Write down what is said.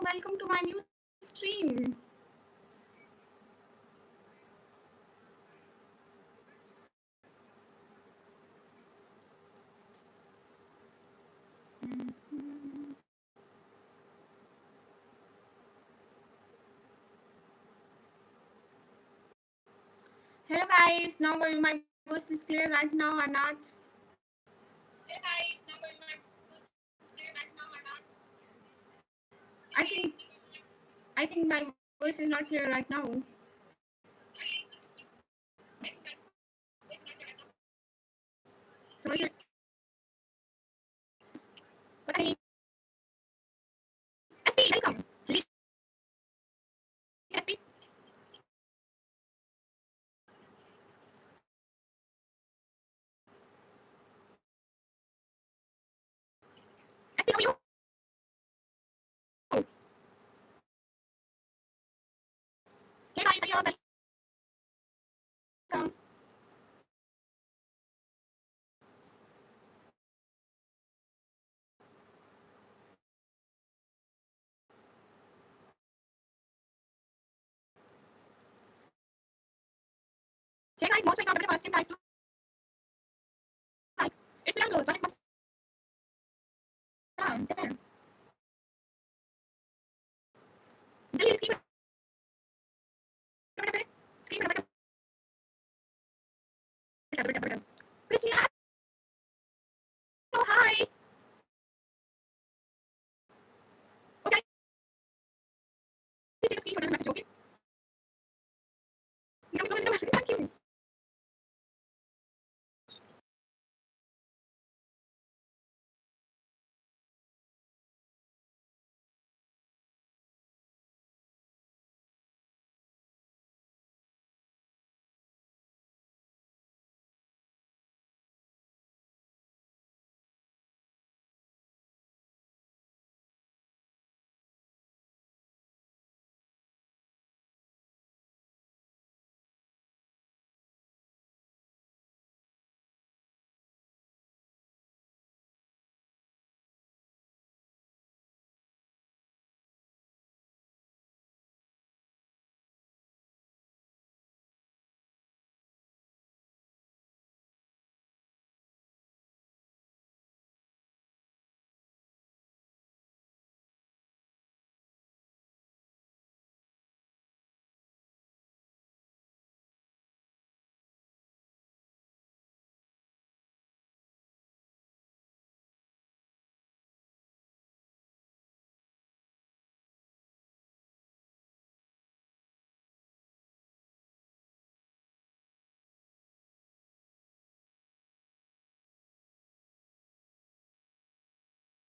welcome to my new stream. Hello guys, now my voice is clear right now or not? Hello guys, now my voice is clear right now or not? I think my voice is not clear right now. So I should, but I SP, welcome. Please, SP. SP, how are you? Hey guys, are you all welcome? Hey guys, most welcome to the first time guys to like. It's still close, so it must down. Yes, sir. Please keep it